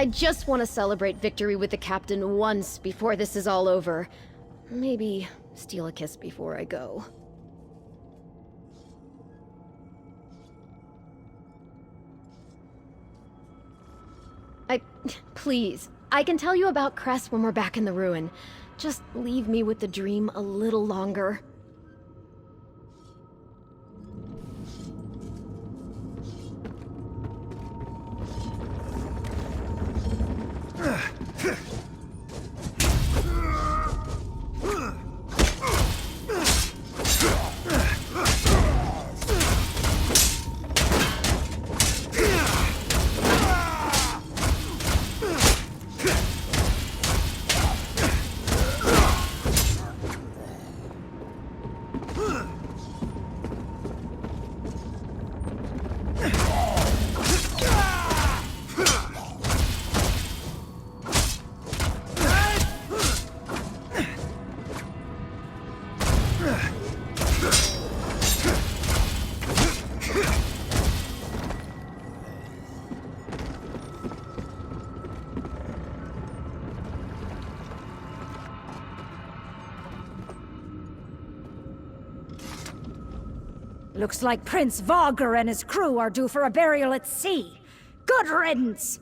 I just want to celebrate victory with the captain once before this is all over. Maybe steal a kiss before I go. Please, I can tell you about Cress when we're back in the ruin. Just leave me with the dream a little longer. Looks like Prince Vogger and his crew are due for a burial at sea. Good riddance!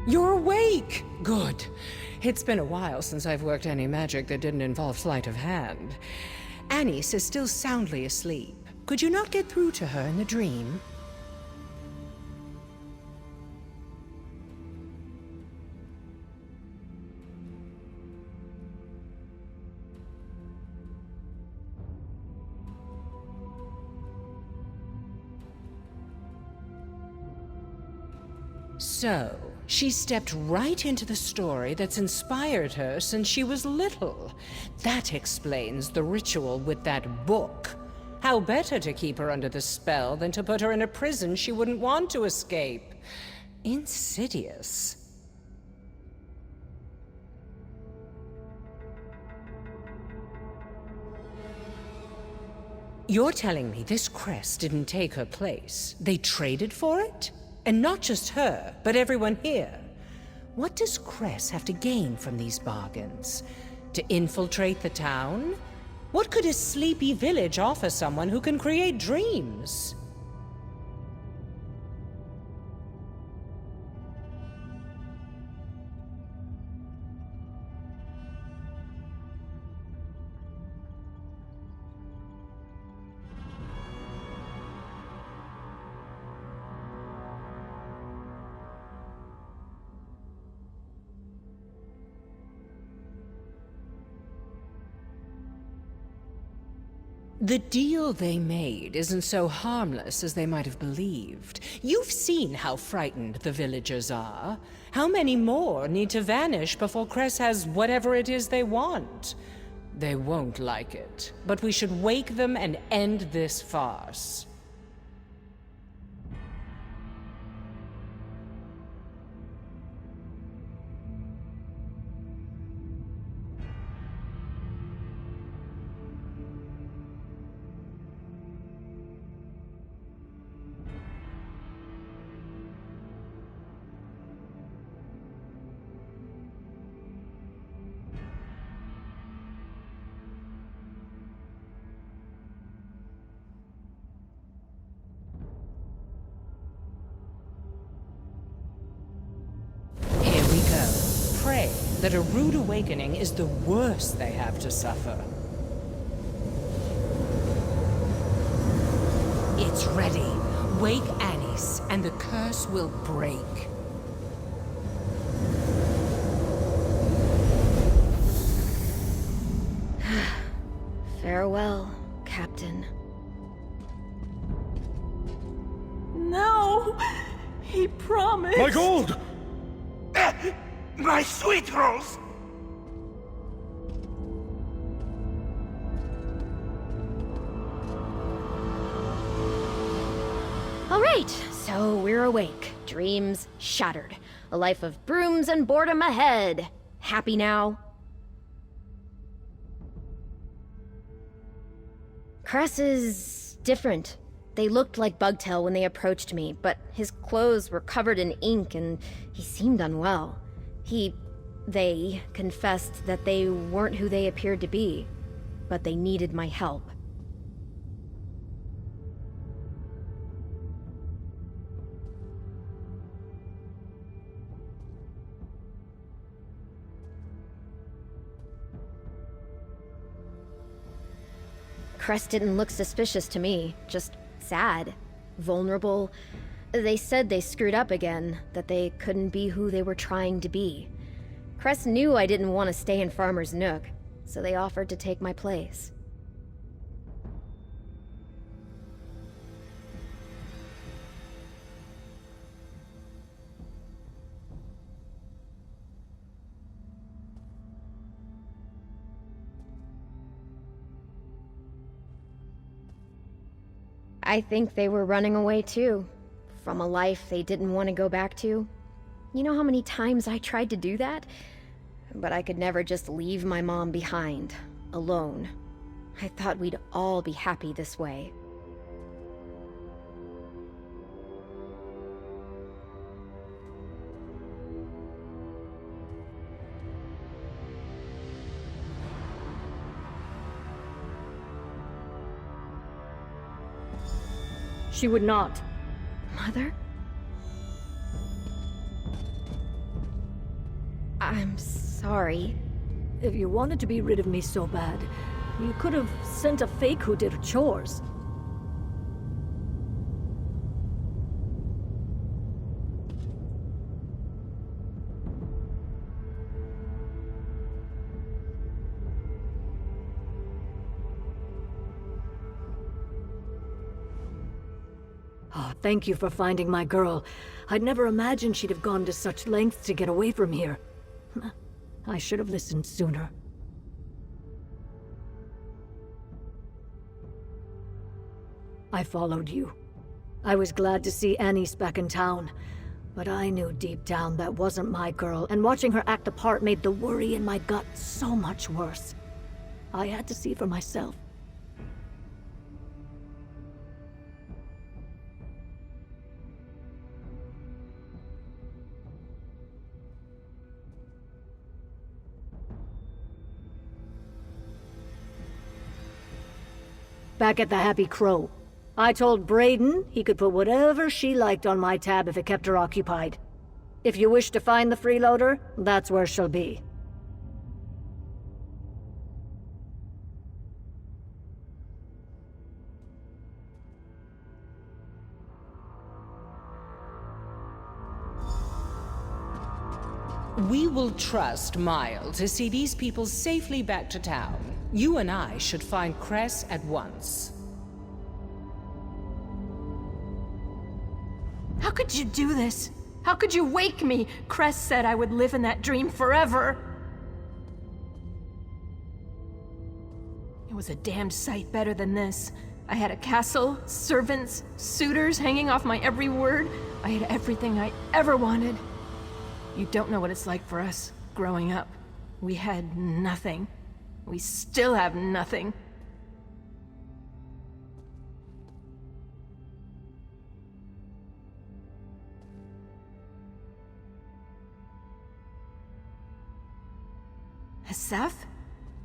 You're awake! Good. It's been a while since I've worked any magic that didn't involve sleight of hand. Anise is still soundly asleep. Could you not get through to her in the dream? So, she stepped right into the story that's inspired her since she was little. That explains the ritual with that book. How better to keep her under the spell than to put her in a prison she wouldn't want to escape? Insidious. You're telling me this Cress didn't take her place? They traded for it? And not just her, but everyone here. What does Cress have to gain from these bargains? To infiltrate the town? What could a sleepy village offer someone who can create dreams? The deal they made isn't so harmless as they might have believed. You've seen how frightened the villagers are. How many more need to vanish before Cress has whatever it is they want? They won't like it, but we should wake them and end this farce. Pray that a rude awakening is the worst they have to suffer. It's ready. Wake Anis, and the curse will break. Farewell, Captain. No! He promised. My gold! My sweet rolls! All right, so we're awake. Dreams shattered. A life of brooms and boredom ahead. Happy now? Cress is different. They looked like Bugtail when they approached me, but his clothes were covered in ink and he seemed unwell. They confessed that they weren't who they appeared to be, but they needed my help. Cress didn't look suspicious to me, just sad, vulnerable. They said they screwed up again, that they couldn't be who they were trying to be. Cress knew I didn't want to stay in Farmer's Nook, so they offered to take my place. I think they were running away too, from a life they didn't want to go back to. You know how many times I tried to do that? But I could never just leave my mom behind, alone. I thought we'd all be happy this way. She would not. Mother? I'm sorry. If you wanted to be rid of me so bad, you could have sent a fake who did her chores. Oh, thank you for finding my girl. I'd never imagined she'd have gone to such lengths to get away from here. I should have listened sooner. I followed you. I was glad to see Anis back in town, but I knew deep down that wasn't my girl, and watching her act the part made the worry in my gut so much worse. I had to see for myself. Back at the Happy Crow, I told Brayden he could put whatever she liked on my tab if it kept her occupied. If you wish to find the freeloader, that's where she'll be. We will trust Mile to see these people safely back to town. You and I should find Cress at once. How could you do this? How could you wake me? Cress said I would live in that dream forever. It was a damned sight better than this. I had a castle, servants, suitors hanging off my every word. I had everything I ever wanted. You don't know what it's like for us, growing up. We had nothing. We still have nothing. Hesef?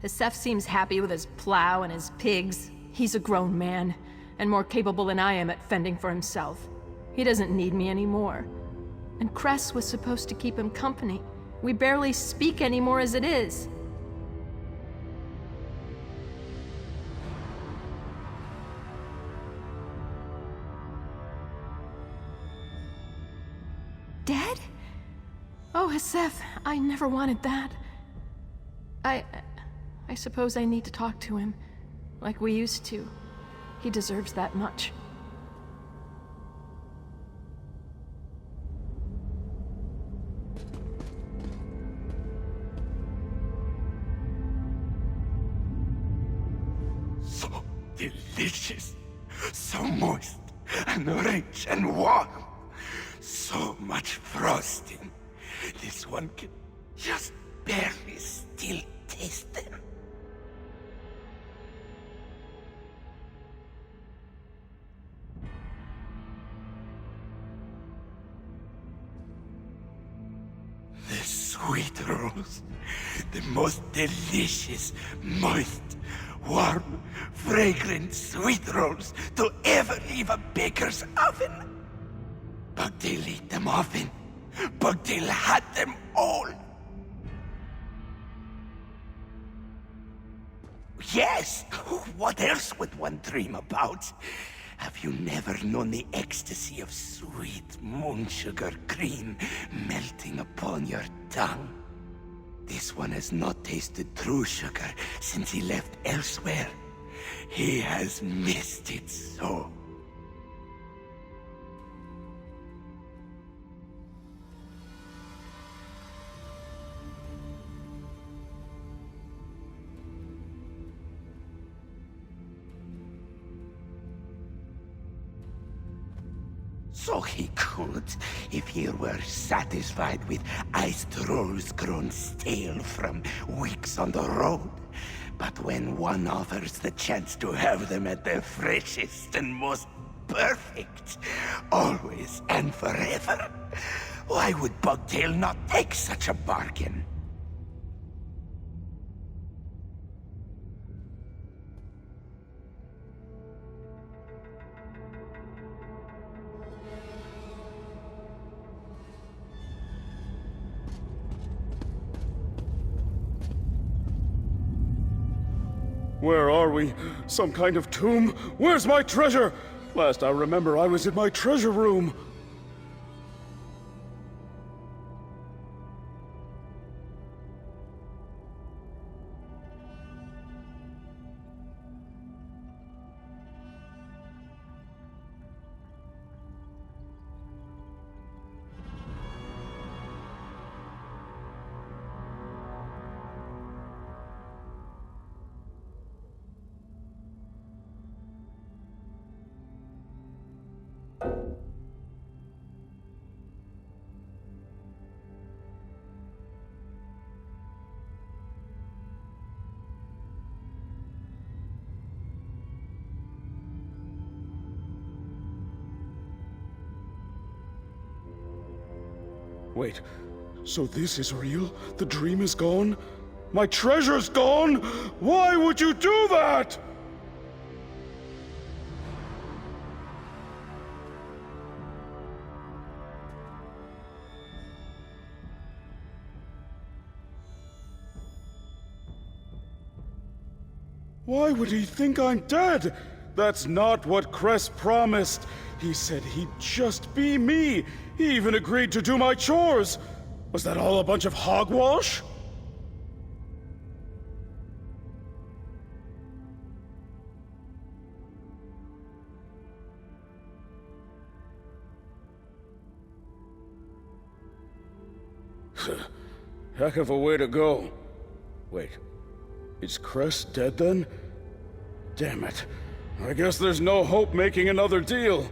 Hesef seems happy with his plow and his pigs. He's a grown man, and more capable than I am at fending for himself. He doesn't need me anymore. And Cress was supposed to keep him company. We barely speak anymore as it is. dead? Oh, Seth, I never wanted that. I suppose I need to talk to him, like we used to. He deserves that much. So delicious, so moist, and rich and warm. So much frosting. This one can just barely still taste them. The sweet rolls, the most delicious, moist, warm, fragrant sweet rolls to ever leave a baker's oven. Bugtail ate them often. Bugtail had them all. Yes! What else would one dream about? Have you never known the ecstasy of sweet moon sugar cream melting upon your tongue? This one has not tasted true sugar since he left elsewhere. He has missed it so. So he could, if he were satisfied with iced rolls grown stale from weeks on the road. But when one offers the chance to have them at their freshest and most perfect, always and forever, why would Bugtail not take such a bargain? Where are we? Some kind of tomb? Where's my treasure? Last I remember, I was in my treasure room. Wait, so this is real? The dream is gone? My treasure's gone? Why would you do that? Why would he think I'm dead? That's not what Cress promised. He said he'd just be me. He even agreed to do my chores. Was that all a bunch of hogwash? Heck of a way to go. Wait, is Cress dead then? Damn it. I guess there's no hope making another deal.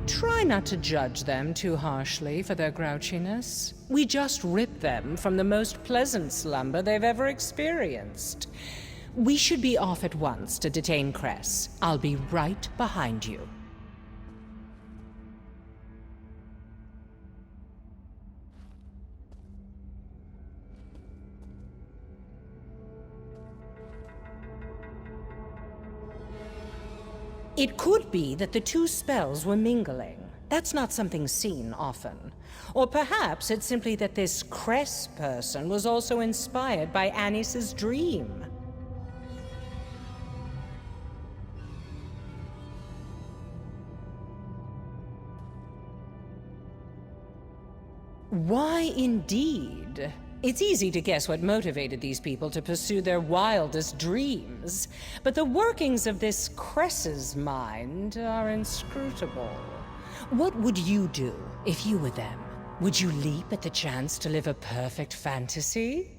Try not to judge them too harshly for their grouchiness. We just ripped them from the most pleasant slumber they've ever experienced. We should be off at once to detain Cress. I'll be right behind you. It could be that the two spells were mingling. That's not something seen often. Or perhaps it's simply that this Cress person was also inspired by Anis's dream. Why indeed? It's easy to guess what motivated these people to pursue their wildest dreams, but the workings of this Cress's mind are inscrutable. What would you do if you were them? Would you leap at the chance to live a perfect fantasy?